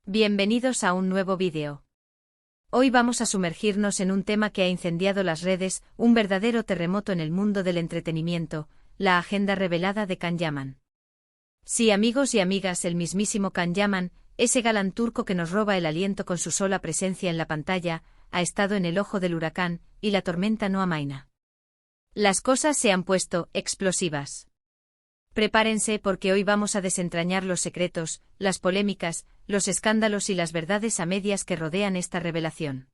Bienvenidos a un nuevo vídeo. Hoy vamos a sumergirnos en un tema que ha incendiado las redes, un verdadero terremoto en el mundo del entretenimiento, la agenda revelada de Can Yaman. Sí, amigos y amigas, el mismísimo Can Yaman, ese galán turco que nos roba el aliento con su sola presencia en la pantalla, ha estado en el ojo del huracán, y la tormenta no amaina. Las cosas se han puesto explosivas. Prepárense porque hoy vamos a desentrañar los secretos, las polémicas, los escándalos y las verdades a medias que rodean esta revelación.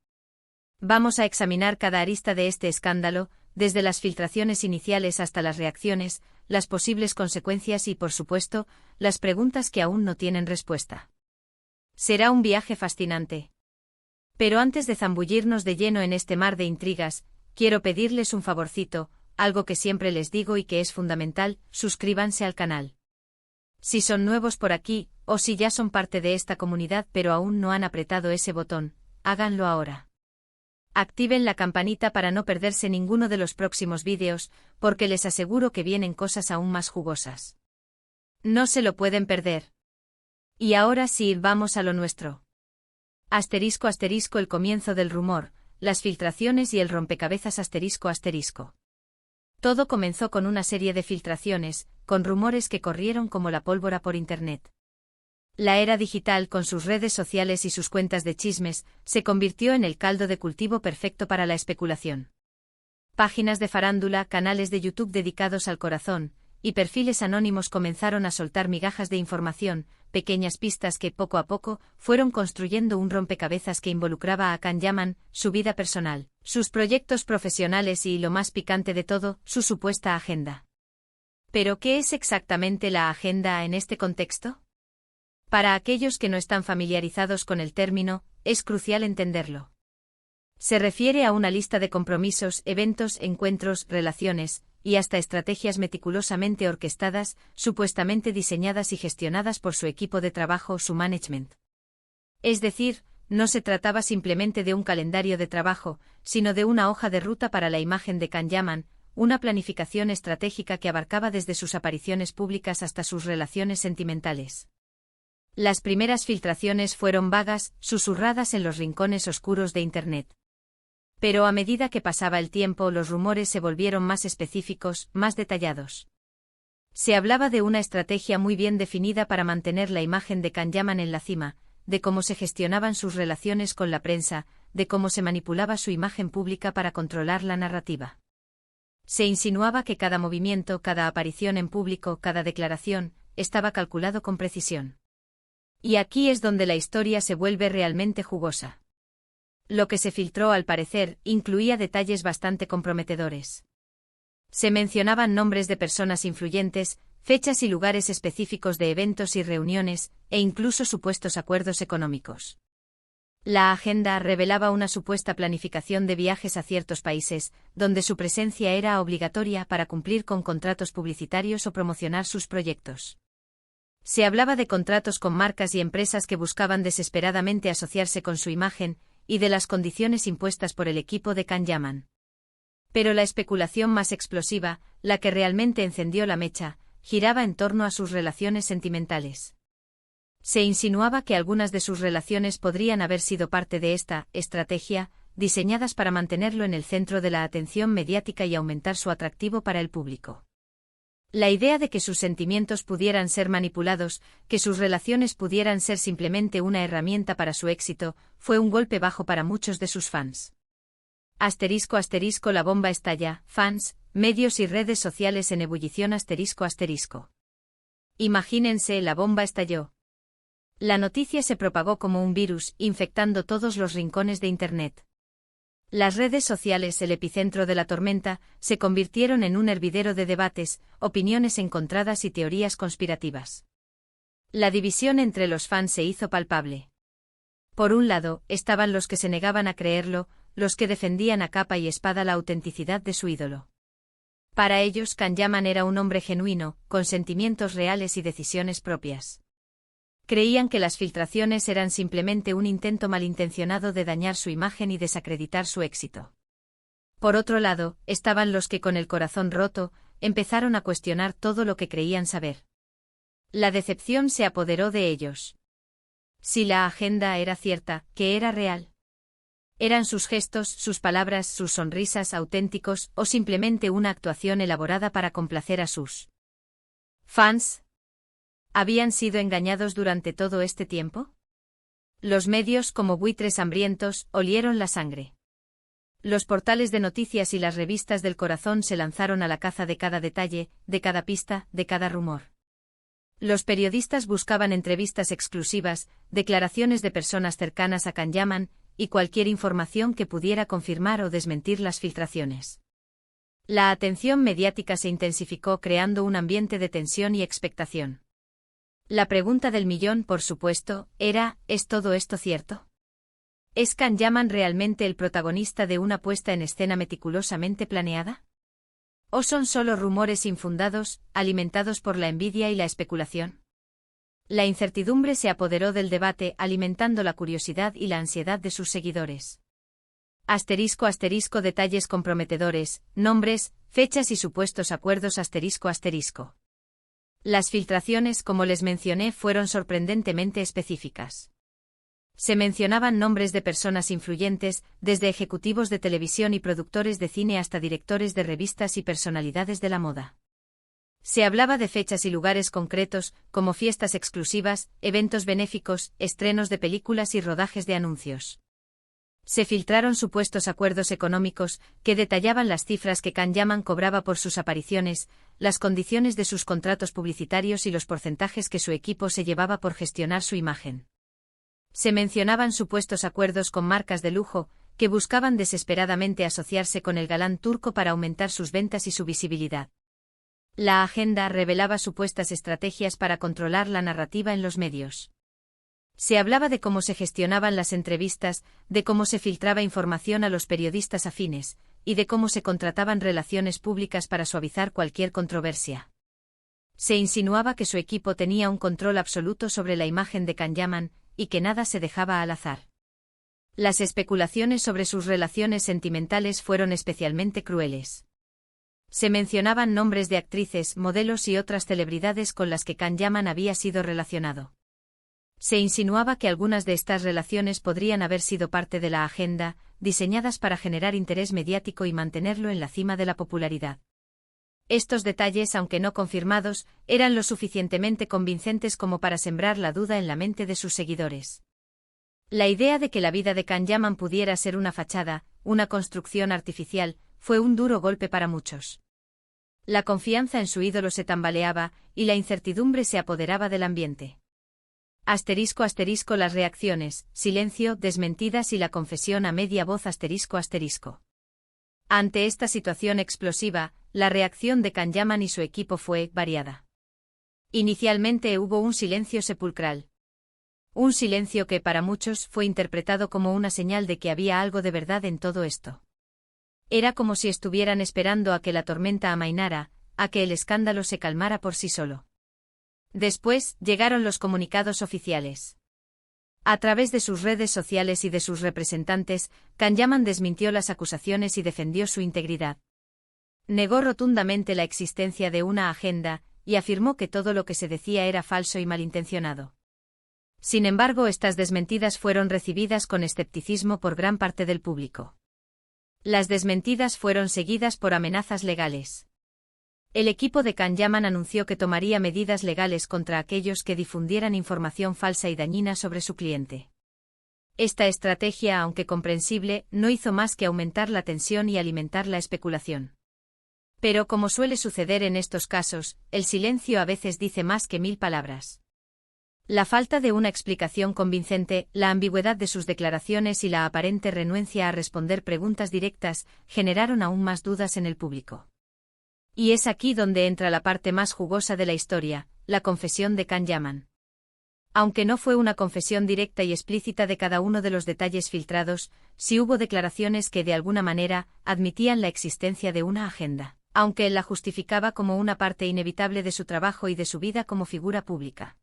Vamos a examinar cada arista de este escándalo, desde las filtraciones iniciales hasta las reacciones, las posibles consecuencias y, por supuesto, las preguntas que aún no tienen respuesta. Será un viaje fascinante. Pero antes de zambullirnos de lleno en este mar de intrigas, quiero pedirles un favorcito, algo que siempre les digo y que es fundamental: suscríbanse al canal. Si son nuevos por aquí, o si ya son parte de esta comunidad pero aún no han apretado ese botón, háganlo ahora. Activen la campanita para no perderse ninguno de los próximos vídeos, porque les aseguro que vienen cosas aún más jugosas. No se lo pueden perder. Y ahora sí, vamos a lo nuestro. Asterisco asterisco, el comienzo del rumor, las filtraciones y el rompecabezas asterisco asterisco. Todo comenzó con una serie de filtraciones, con rumores que corrieron como la pólvora por Internet. La era digital, con sus redes sociales y sus cuentas de chismes, se convirtió en el caldo de cultivo perfecto para la especulación. Páginas de farándula, canales de YouTube dedicados al corazón, y perfiles anónimos comenzaron a soltar migajas de información, pequeñas pistas que, poco a poco, fueron construyendo un rompecabezas que involucraba a Can Yaman, su vida personal, sus proyectos profesionales y, lo más picante de todo, su supuesta agenda. ¿Pero qué es exactamente la agenda en este contexto? Para aquellos que no están familiarizados con el término, es crucial entenderlo. Se refiere a una lista de compromisos, eventos, encuentros, relaciones, y hasta estrategias meticulosamente orquestadas, supuestamente diseñadas y gestionadas por su equipo de trabajo, su management. Es decir, no se trataba simplemente de un calendario de trabajo, sino de una hoja de ruta para la imagen de Can Yaman, una planificación estratégica que abarcaba desde sus apariciones públicas hasta sus relaciones sentimentales. Las primeras filtraciones fueron vagas, susurradas en los rincones oscuros de Internet. Pero a medida que pasaba el tiempo, los rumores se volvieron más específicos, más detallados. Se hablaba de una estrategia muy bien definida para mantener la imagen de Can Yaman en la cima, de cómo se gestionaban sus relaciones con la prensa, de cómo se manipulaba su imagen pública para controlar la narrativa. Se insinuaba que cada movimiento, cada aparición en público, cada declaración, estaba calculado con precisión. Y aquí es donde la historia se vuelve realmente jugosa. Lo que se filtró, al parecer, incluía detalles bastante comprometedores. Se mencionaban nombres de personas influyentes, fechas y lugares específicos de eventos y reuniones, e incluso supuestos acuerdos económicos. La agenda revelaba una supuesta planificación de viajes a ciertos países, donde su presencia era obligatoria para cumplir con contratos publicitarios o promocionar sus proyectos. Se hablaba de contratos con marcas y empresas que buscaban desesperadamente asociarse con su imagen, y de las condiciones impuestas por el equipo de Can Yaman. Pero la especulación más explosiva, la que realmente encendió la mecha, giraba en torno a sus relaciones sentimentales. Se insinuaba que algunas de sus relaciones podrían haber sido parte de esta estrategia, diseñadas para mantenerlo en el centro de la atención mediática y aumentar su atractivo para el público. La idea de que sus sentimientos pudieran ser manipulados, que sus relaciones pudieran ser simplemente una herramienta para su éxito, fue un golpe bajo para muchos de sus fans. Asterisco asterisco, la bomba estalla, fans, medios y redes sociales en ebullición asterisco asterisco. Imagínense, la bomba estalló. La noticia se propagó como un virus, infectando todos los rincones de Internet. Las redes sociales, el epicentro de la tormenta, se convirtieron en un hervidero de debates, opiniones encontradas y teorías conspirativas. La división entre los fans se hizo palpable. Por un lado, estaban los que se negaban a creerlo, los que defendían a capa y espada la autenticidad de su ídolo. Para ellos, Can Yaman era un hombre genuino, con sentimientos reales y decisiones propias. Creían que las filtraciones eran simplemente un intento malintencionado de dañar su imagen y desacreditar su éxito. Por otro lado, estaban los que, con el corazón roto, empezaron a cuestionar todo lo que creían saber. La decepción se apoderó de ellos. Si la agenda era cierta, ¿qué era real? ¿Eran sus gestos, sus palabras, sus sonrisas auténticos o simplemente una actuación elaborada para complacer a sus fans? ¿Habían sido engañados durante todo este tiempo? Los medios, como buitres hambrientos, olieron la sangre. Los portales de noticias y las revistas del corazón se lanzaron a la caza de cada detalle, de cada pista, de cada rumor. Los periodistas buscaban entrevistas exclusivas, declaraciones de personas cercanas a Kanyaman, y cualquier información que pudiera confirmar o desmentir las filtraciones. La atención mediática se intensificó creando un ambiente de tensión y expectación. La pregunta del millón, por supuesto, era, ¿es todo esto cierto? ¿Es Kanyaman realmente el protagonista de una puesta en escena meticulosamente planeada? ¿O son solo rumores infundados, alimentados por la envidia y la especulación? La incertidumbre se apoderó del debate, alimentando la curiosidad y la ansiedad de sus seguidores. Asterisco asterisco detalles comprometedores, nombres, fechas y supuestos acuerdos asterisco asterisco. Las filtraciones, como les mencioné, fueron sorprendentemente específicas. Se mencionaban nombres de personas influyentes, desde ejecutivos de televisión y productores de cine hasta directores de revistas y personalidades de la moda. Se hablaba de fechas y lugares concretos, como fiestas exclusivas, eventos benéficos, estrenos de películas y rodajes de anuncios. Se filtraron supuestos acuerdos económicos, que detallaban las cifras que Kanyaman cobraba por sus apariciones, las condiciones de sus contratos publicitarios y los porcentajes que su equipo se llevaba por gestionar su imagen. Se mencionaban supuestos acuerdos con marcas de lujo, que buscaban desesperadamente asociarse con el galán turco para aumentar sus ventas y su visibilidad. La agenda revelaba supuestas estrategias para controlar la narrativa en los medios. Se hablaba de cómo se gestionaban las entrevistas, de cómo se filtraba información a los periodistas afines, y de cómo se contrataban relaciones públicas para suavizar cualquier controversia. Se insinuaba que su equipo tenía un control absoluto sobre la imagen de Kanyaman, y que nada se dejaba al azar. Las especulaciones sobre sus relaciones sentimentales fueron especialmente crueles. Se mencionaban nombres de actrices, modelos y otras celebridades con las que Kanyaman había sido relacionado. Se insinuaba que algunas de estas relaciones podrían haber sido parte de la agenda, diseñadas para generar interés mediático y mantenerlo en la cima de la popularidad. Estos detalles, aunque no confirmados, eran lo suficientemente convincentes como para sembrar la duda en la mente de sus seguidores. La idea de que la vida de Kanyaman pudiera ser una fachada, una construcción artificial, fue un duro golpe para muchos. La confianza en su ídolo se tambaleaba, y la incertidumbre se apoderaba del ambiente. Asterisco asterisco las reacciones, silencio, desmentidas y la confesión a media voz asterisco asterisco. Ante esta situación explosiva, la reacción de Kanyaman y su equipo fue variada. Inicialmente hubo un silencio sepulcral. Un silencio que para muchos fue interpretado como una señal de que había algo de verdad en todo esto. Era como si estuvieran esperando a que la tormenta amainara, a que el escándalo se calmara por sí solo. Después, llegaron los comunicados oficiales. A través de sus redes sociales y de sus representantes, Kanyaman desmintió las acusaciones y defendió su integridad. Negó rotundamente la existencia de una agenda, y afirmó que todo lo que se decía era falso y malintencionado. Sin embargo, estas desmentidas fueron recibidas con escepticismo por gran parte del público. Las desmentidas fueron seguidas por amenazas legales. El equipo de Kanyaman anunció que tomaría medidas legales contra aquellos que difundieran información falsa y dañina sobre su cliente. Esta estrategia, aunque comprensible, no hizo más que aumentar la tensión y alimentar la especulación. Pero como suele suceder en estos casos, el silencio a veces dice más que 1000 palabras. La falta de una explicación convincente, la ambigüedad de sus declaraciones y la aparente renuencia a responder preguntas directas generaron aún más dudas en el público. Y es aquí donde entra la parte más jugosa de la historia, la confesión de Kanyaman. Aunque no fue una confesión directa y explícita de cada uno de los detalles filtrados, sí hubo declaraciones que de alguna manera admitían la existencia de una agenda, aunque él la justificaba como una parte inevitable de su trabajo y de su vida como figura pública.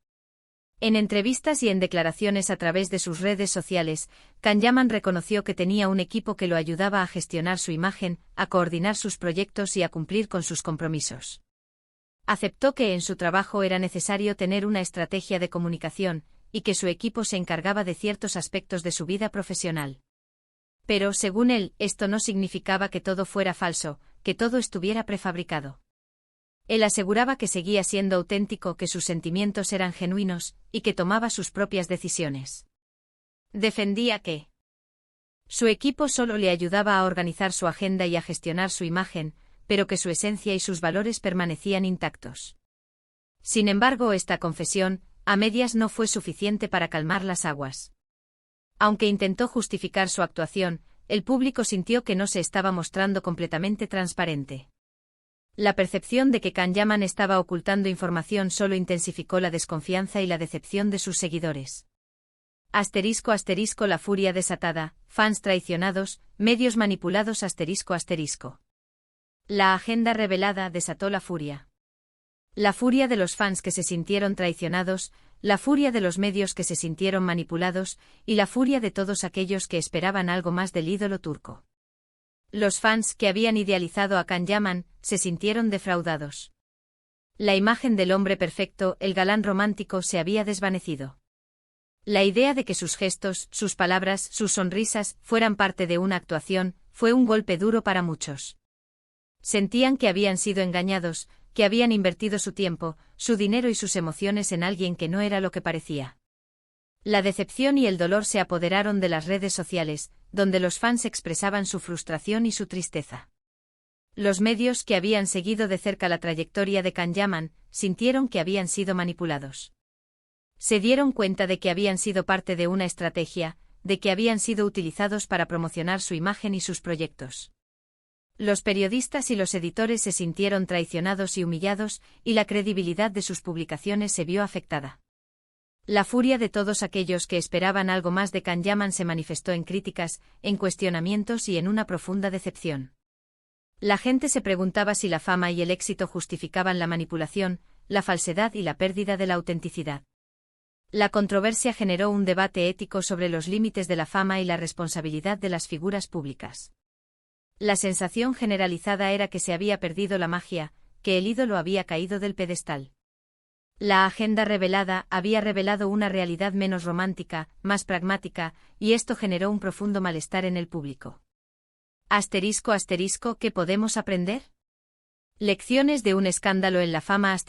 En entrevistas y en declaraciones a través de sus redes sociales, Kanyaman reconoció que tenía un equipo que lo ayudaba a gestionar su imagen, a coordinar sus proyectos y a cumplir con sus compromisos. Aceptó que en su trabajo era necesario tener una estrategia de comunicación, y que su equipo se encargaba de ciertos aspectos de su vida profesional. Pero, según él, esto no significaba que todo fuera falso, que todo estuviera prefabricado. Él aseguraba que seguía siendo auténtico, que sus sentimientos eran genuinos, y que tomaba sus propias decisiones. Defendía que su equipo solo le ayudaba a organizar su agenda y a gestionar su imagen, pero que su esencia y sus valores permanecían intactos. Sin embargo, esta confesión, a medias, no fue suficiente para calmar las aguas. Aunque intentó justificar su actuación, el público sintió que no se estaba mostrando completamente transparente. La percepción de que Kanyaman estaba ocultando información solo intensificó la desconfianza y la decepción de sus seguidores. *** La furia desatada, fans traicionados, medios ***. La agenda revelada desató la furia. La furia de los fans que se sintieron traicionados, la furia de los medios que se sintieron manipulados, y la furia de todos aquellos que esperaban algo más del ídolo turco. Los fans, que habían idealizado a Kanyaman, se sintieron defraudados. La imagen del hombre perfecto, el galán romántico, se había desvanecido. La idea de que sus gestos, sus palabras, sus sonrisas, fueran parte de una actuación, fue un golpe duro para muchos. Sentían que habían sido engañados, que habían invertido su tiempo, su dinero y sus emociones en alguien que no era lo que parecía. La decepción y el dolor se apoderaron de las redes sociales, donde los fans expresaban su frustración y su tristeza. Los medios, que habían seguido de cerca la trayectoria de Kanyaman, sintieron que habían sido manipulados. Se dieron cuenta de que habían sido parte de una estrategia, de que habían sido utilizados para promocionar su imagen y sus proyectos. Los periodistas y los editores se sintieron traicionados y humillados, y la credibilidad de sus publicaciones se vio afectada. La furia de todos aquellos que esperaban algo más de Kanyaman se manifestó en críticas, en cuestionamientos y en una profunda decepción. La gente se preguntaba si la fama y el éxito justificaban la manipulación, la falsedad y la pérdida de la autenticidad. La controversia generó un debate ético sobre los límites de la fama y la responsabilidad de las figuras públicas. La sensación generalizada era que se había perdido la magia, que el ídolo había caído del pedestal. La agenda revelada había revelado una realidad menos romántica, más pragmática, y esto generó un profundo malestar en el público. ¿Qué podemos aprender? Lecciones de un escándalo en la fama ***.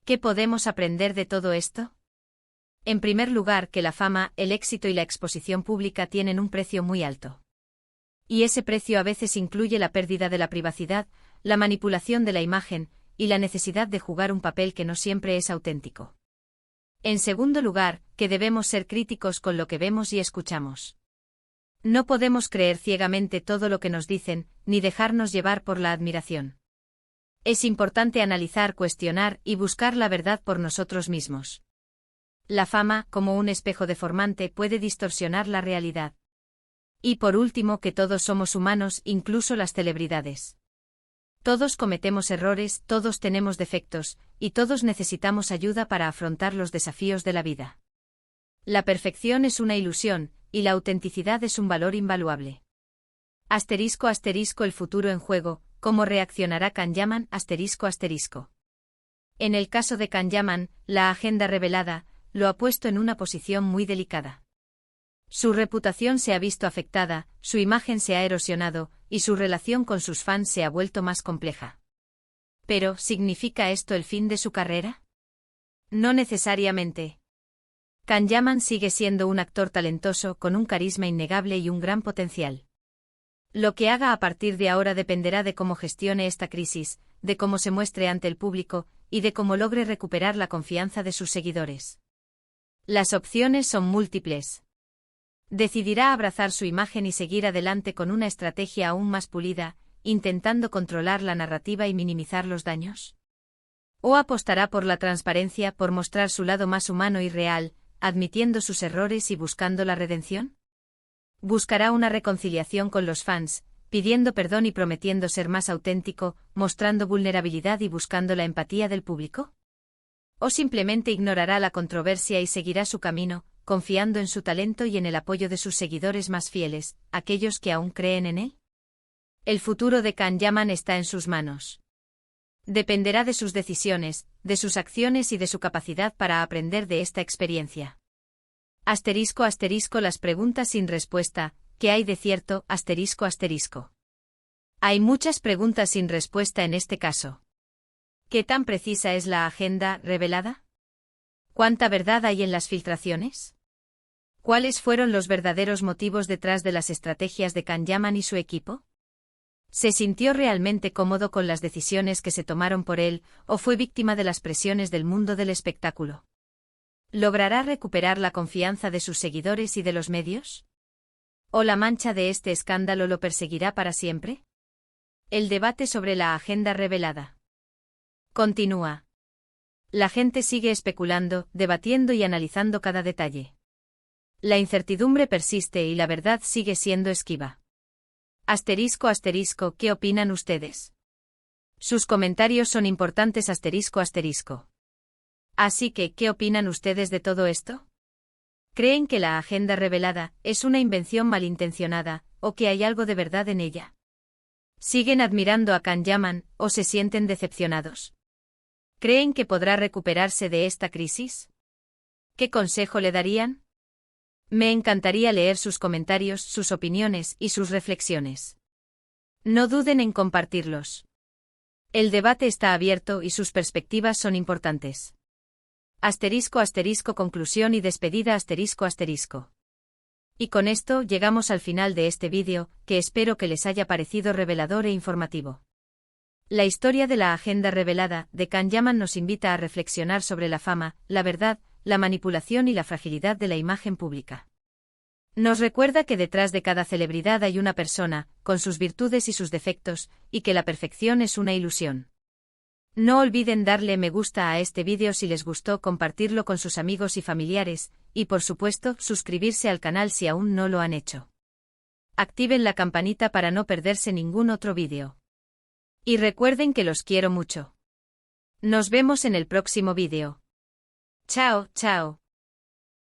¿Qué podemos aprender de todo esto? En primer lugar, que la fama, el éxito y la exposición pública tienen un precio muy alto. Y ese precio a veces incluye la pérdida de la privacidad, la manipulación de la imagen, y la necesidad de jugar un papel que no siempre es auténtico. En segundo lugar, que debemos ser críticos con lo que vemos y escuchamos. No podemos creer ciegamente todo lo que nos dicen, ni dejarnos llevar por la admiración. Es importante analizar, cuestionar y buscar la verdad por nosotros mismos. La fama, como un espejo deformante, puede distorsionar la realidad. Y por último, que todos somos humanos, incluso las celebridades. Todos cometemos errores, todos tenemos defectos, y todos necesitamos ayuda para afrontar los desafíos de la vida. La perfección es una ilusión, y la autenticidad es un valor invaluable. El futuro en juego, ¿cómo reaccionará Kanyaman? En el caso de Kanyaman, la agenda revelada lo ha puesto en una posición muy delicada. Su reputación se ha visto afectada, su imagen se ha erosionado, y su relación con sus fans se ha vuelto más compleja. Pero, ¿significa esto el fin de su carrera? No necesariamente. Kanyaman sigue siendo un actor talentoso con un carisma innegable y un gran potencial. Lo que haga a partir de ahora dependerá de cómo gestione esta crisis, de cómo se muestre ante el público, y de cómo logre recuperar la confianza de sus seguidores. Las opciones son múltiples. Decidirá abrazar su imagen y seguir adelante con una estrategia aún más pulida, intentando controlar la narrativa y minimizar los daños. ¿O apostará por la transparencia, por mostrar su lado más humano y real, admitiendo sus errores y buscando la redención? ¿Buscará una reconciliación con los fans, pidiendo perdón y prometiendo ser más auténtico, mostrando vulnerabilidad y buscando la empatía del público? ¿O simplemente ignorará la controversia y seguirá su camino, confiando en su talento y en el apoyo de sus seguidores más fieles, aquellos que aún creen en él? El futuro de Kanyaman está en sus manos. Dependerá de sus decisiones, de sus acciones y de su capacidad para aprender de esta experiencia. Asterisco asterisco las preguntas sin respuesta, ¿qué hay de cierto? Asterisco asterisco. Hay muchas preguntas sin respuesta en este caso. ¿Qué tan precisa es la agenda revelada? ¿Cuánta verdad hay en las filtraciones? ¿Cuáles fueron los verdaderos motivos detrás de las estrategias de Kanyaman y su equipo? ¿Se sintió realmente cómodo con las decisiones que se tomaron por él, o fue víctima de las presiones del mundo del espectáculo? ¿Logrará recuperar la confianza de sus seguidores y de los medios? ¿O la mancha de este escándalo lo perseguirá para siempre? El debate sobre la agenda revelada continúa. La gente sigue especulando, debatiendo y analizando cada detalle. La incertidumbre persiste y la verdad sigue siendo esquiva. Asterisco asterisco, ¿qué opinan ustedes? Sus comentarios son importantes asterisco asterisco. Así que, ¿qué opinan ustedes de todo esto? ¿Creen que la agenda revelada es una invención malintencionada, o que hay algo de verdad en ella? ¿Siguen admirando a Kanyaman, o se sienten decepcionados? ¿Creen que podrá recuperarse de esta crisis? ¿Qué consejo le darían? Me encantaría leer sus comentarios, sus opiniones y sus reflexiones. No duden en compartirlos. El debate está abierto y sus perspectivas son importantes. Asterisco asterisco conclusión y despedida asterisco asterisco. Y con esto llegamos al final de este vídeo, que espero que les haya parecido revelador e informativo. La historia de la agenda revelada de Kanyaman nos invita a reflexionar sobre la fama, la verdad, la manipulación y la fragilidad de la imagen pública. Nos recuerda que detrás de cada celebridad hay una persona, con sus virtudes y sus defectos, y que la perfección es una ilusión. No olviden darle me gusta a este vídeo si les gustó, compartirlo con sus amigos y familiares, y por supuesto, suscribirse al canal si aún no lo han hecho. Activen la campanita para no perderse ningún otro vídeo. Y recuerden que los quiero mucho. Nos vemos en el próximo vídeo. Chao, chao.